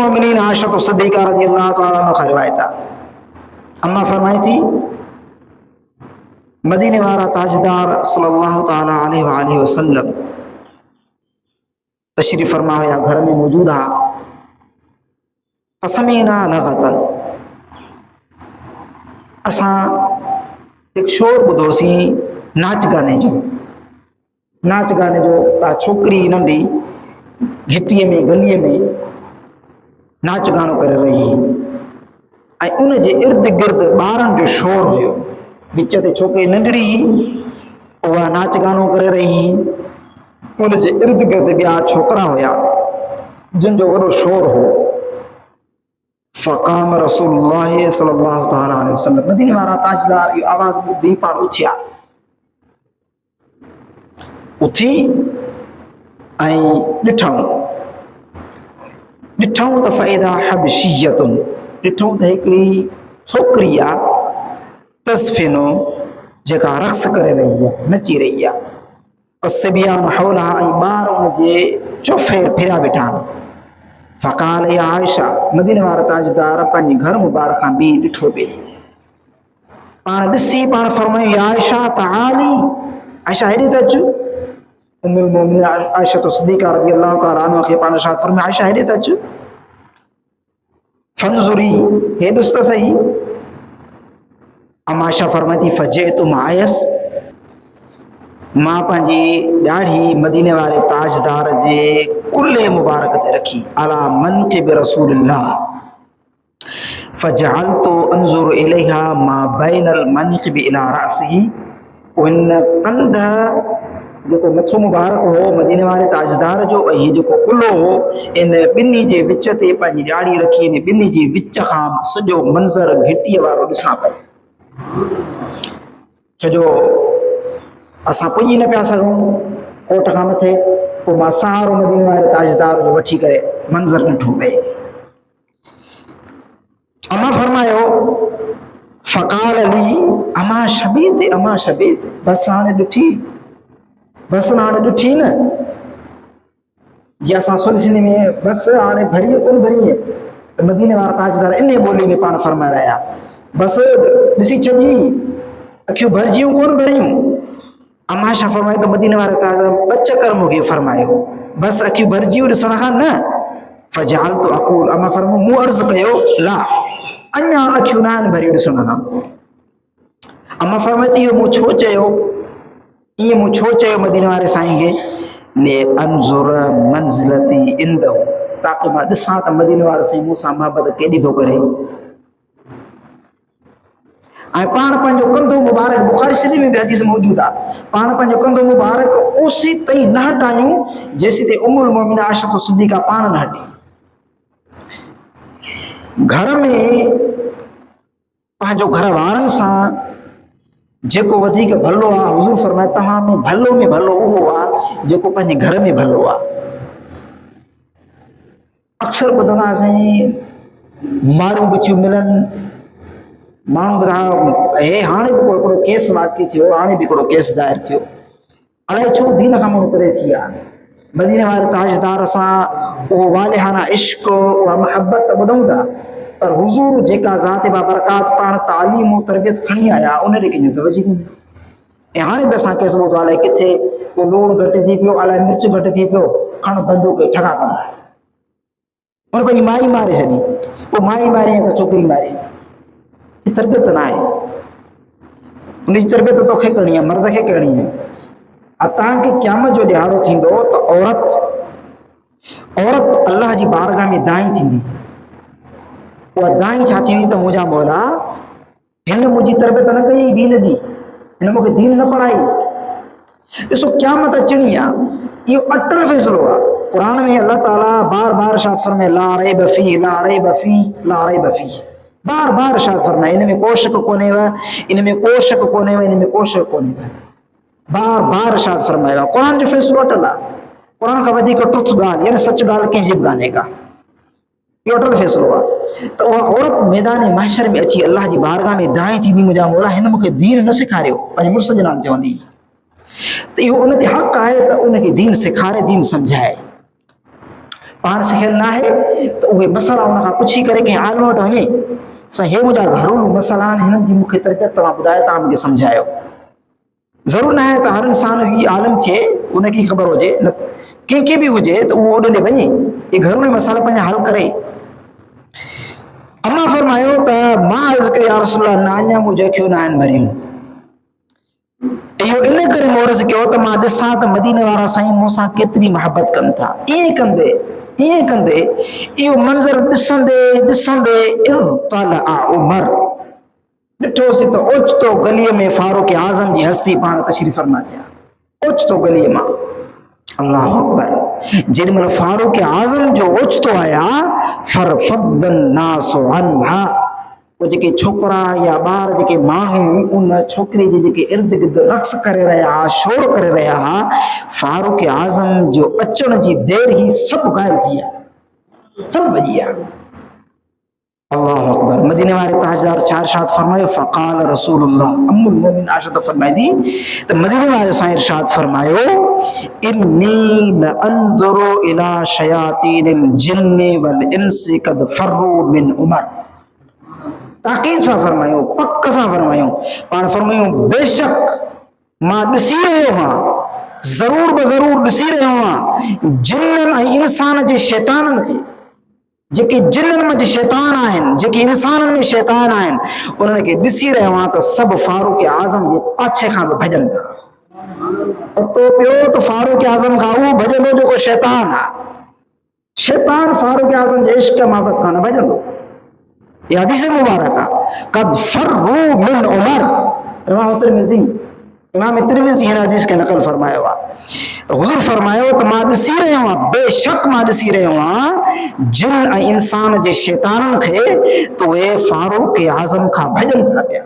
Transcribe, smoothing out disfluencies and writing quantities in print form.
المومنین عائشہ صدیقہ رضی اللہ تعالیٰ عنہ کا روایت ہے. اما فرمائی تھی مدینے والا تاجدار صلی اللہ تعالیٰ علیہ وآلہ وسلم تشریف فرما ہوا گھر میں موجود ہے. فسمینا لغتن اساں ایک شور بدھو سی ناچ گانے جو چھوکری ننڈی گھٹیے میں گلیے میں ناچ گانو کر رہی ऐं उन जे इर्द गिर्द ॿारनि जो शोर हुयो. विच ते छोकिरी नंढड़ी उहा नाच गानो करे रही. उन जे इर्द गिर्द ॿिया छोकिरा हुया जिन जो वॾो शोर हो. फ़क़ाम रसूलुल्लाह सल्लल्लाहु ताला अलैहि वसल्लम मदीने वारा ताजदार इहो आवाज़ ॿुधी पाण उथिया. उथी ऐं ॾिठऊं त फ़इदा हबशियतुन ॾिठूं त हिकिड़ी छोकिरी आहे तस्फिनो जेका रक़्स करे रही आहे नची रही आहे. सिबियान हौलहा ऐं ॿार उन जे चौफेर फिरिया वेठा आहिनि. फ़क़ाल या आयशा मदीने वारा ताजदार पंहिंजे घर मुबारक खां बि ॾिठो पिए. पाण ॾिसी पाण फरमायूं या आयशा तआली आयशा हेॾे त अचु. उम्मुल मोमिनीन आयशा सिद्दीक़ा रज़ी अल्लाह ताला अन्हा खे पाण इरशाद फरमायो आयशा हेॾे त अचु. फंजुरी हे ॾिस त सही. अमाशा फरमाई थी फजेतु मायस मां पंहिंजी ॾाढ़ी मदीने वारे ताजदार जे कुल्ले मुबारक ते रखी अला मनक़िब रसूलिल्लाह फजअलतु अंजुरु इलैहा मा बैनल मनक़िब इला रअसिही. उन कंध जेको मथो मुबारक हो मदीने वारे ताजदार जो ऐं हीउ जेको कुल्लो हो इन ॿिन्ही जे विच ते पंहिंजी ॾाढ़ी रखी. इन ॿिन्ही जे विच खां सॼो मंज़र घिटीअ वारो ॾिसां पियो. छो जो असां पुॼी न पिया सघूं कोट खां मथे. पोइ मां सहारो मदीने वारे ताजदार जो वठी करे मंज़र ॾिठो पए. अमा फरमायो फ़क़ाल ली अमा शबीत बसि हाणे ॾिठी न जीअं असां सुन सिंधी में बसि हाणे भरी कोन भरी. मदीने वारा ताजदार इन ॿोली में पाण फरमाए रहिया बसि ॾिसी छॾी अखियूं भरिजियूं कोन भरियूं. अमाशा फरमाए त मदीने वारे ताजदार ॿ चकर मूंखे फरमायो बसि अखियूं भरिजियूं ॾिसण खां न. फजअलतु अक़ूल अमा फरमायो मूं अर्ज़ु कयो ला अञा अखियूं न आहिनि भरियूं ॾिसण खां. अमा फरमाए इहो मूं छो चयो ईअं मूं छो चयो मदीने वारे साईं खे ने अंजुर मंज़िलती इंदहु ताकी मां ॾिसां त मदीने वारो साईं मूंसां मोहबत केॾी थो करे. ऐं पाण पंहिंजो कंधो मुबारक बुखारी शरीफ़ में बि हदीस मौजूदु आहे. पाण पंहिंजो कंधो मुबारक ओसी ताईं न हटायूं जेसीं ताईं उम्मुल मोमिनीन आयशा सिद्दीक़ा पाण न हटी. घर में पंहिंजो घर वारनि सां जेको वधीक भलो आहे हुज़ूर फरमाए तव्हां में भलो उहो आहे जेको पंहिंजे घर में भलो आहे. अक्सर ॿुधंदासीं माण्हू बचियूं मिलनि माण्हू ॿुधायो हे हाणे बि हिकिड़ो केस वाक़ई थियो हाणे बि हिकिड़ो केस ज़ाहिर थियो. अलाए छो दीन खां माण्हू परे थी विया. मदीने वारे ताजदार सां उहो वालिहाना इश्क उहा मोहबत ॿुधूं था पर हुज़ूर जेका ज़ात बाबरकात पाण तालीम ऐं तरबियत खणी आया उन ॾे कंहिंजो तवजी कोन्हे. ऐं हाणे बि असां केस ॿुधो अलाए किथे को लूणु घटि थी पियो अलाए मिर्च घटि थी पियो खण बंदूक ठगा कंदा. उन पंहिंजी माई मारे छॾी पोइ माई मारे या छोकिरी मारे. ही तरबियत न आहे. उनजी तरबियत तोखे करणी आहे मर्द खे करणी आहे. तव्हांखे क़यामत जो ॾियारो थींदो त औरत अलाह जी बारगाह में दाई थींदी. उहा दाई छा थींदी त मुंहिंजा मौला हिन मुंहिंजी तरबियत न कई दीन जी हिन मूंखे दीन न पढ़ाई. ॾिसो क़यामत अचणी आहे इहो अटल फ़ैसिलो आहे. क़ुर में अल्लाह ताला बार बार इरशाद फरमाए ला रैब फी बार बार इरशाद फरमाए इन में को शक कोन्हेव बार बार इरशाद फरमायो. क़ुर जो फ़ैसिलो अटल आहे. क़ुर खां वधीक टुथ ॻाल्हि यानी सच ॻाल्हि कंहिंजी बि कान्हे का. इहो अटल फ़ैसिलो आहे. त उहा औरत मैदान महशर में अची अलाह जी बारगाह में दाई थींदी मुंहिंजा मौला हिन मूंखे दीन न सेखारियो पंहिंजे मुड़ुस जे नाले चवंदी त इहो उन ते हक़ आहे त उनखे दीन सेखारे दीन सम्झाए. पाण सिखियल न आहे त उहे मसइला उन खां पुछी करे कंहिं आलिम वटि वञे साईं हे मुंहिंजा घरेलू मसइला आहिनि हिननि जी मूंखे तरबियत तव्हां ॿुधायो तव्हां मूंखे सम्झायो ज़रूरु न आहे त हर इंसान ही आलिम थिए उनखे ख़बर हुजे न कंहिंखे बि हुजे त उहो ओॾे वञे इहे घरेलू मसइला पंहिंजा हल करे अम्मा फरमायो त मां अर्ज़ु कई या रसूल अल्लाह न अञा मूं जखियूं न आहिनि भरियूं इहो इन करे मूं अर्ज़ु कयो त मां ॾिसां त मदीने वारा साईं मूंसां केतिरी मोहबत कनि था ईअं कंदे इहो मंज़र ॾिसंदे ॾिसंदे इज़्तलअ उमर ॾिठोसीं त ओचितो गलीअ में फारूक आज़म जी हस्ती पाण तशरीफ़ फरमा थिया ओचितो गलीअ मां अल्लाहु अकबर जेॾीमहिल फारूक आज़म जो ओचितो आया फरफदन नासु अन्हा वो जेके छोकरा या ॿार जेके माण्हू उन छोकिरे जे जेके इर्द गिर्द रक़्स करे रहिया हुआ शोर करे रहिया हुआ फारूक आज़म जो अचण जी देरि ई सभु ग़ाइब थी विया सभु भॼी विया अल्लाहु अकबर मदीने वारे ताजदार छा इरशाद फरमायो फ़क़ाल रसूलुल्लाह उम्मुल मोमिन आयशा त फरमाई थी त मदीने वारे साईं इरशाद फरमायो इन्नी लअंज़ुरु इला शयातीनिल जिन्नि वल इंसि क़द फर्रू मिन उमर ताक़ीद सां फरमायो पक सां फरमायो पाण फरमायूं बेशक मां ॾिसी रहियो आहियां ज़रूर ज़रूर ॾिसी रहियो आहियां जिन्ननि ऐं इंसान जे शैताननि खे जेके जिन्ननि में शैतान आहिनि जेके इंसाननि में शैतान आहिनि उन्हनि खे ॾिसी रहियो आहियां त सभु फारूक आज़म जे पाछे खां बि भॼनि था पतो पियो त फारूक आज़म खां उहो भॼंदो जेको शैतान आहे शैतान फारूक आज़म जे इश्क मोहबत खां न भॼंदो ये हदीस मुबारक कद फर्रू मिन उमर रवाहु तिरमिज़ी इमाम तिरमिज़ी हिन हदीस खे नक़ल फरमायो आहे हुज़ूर फरमायो त मां ॾिसी रहियो आहियां बेशक मां ॾिसी रहियो आहियां जिन ऐं इंसान जे शैताननि खे त उहे फारूक आज़म खां भॼनि था पिया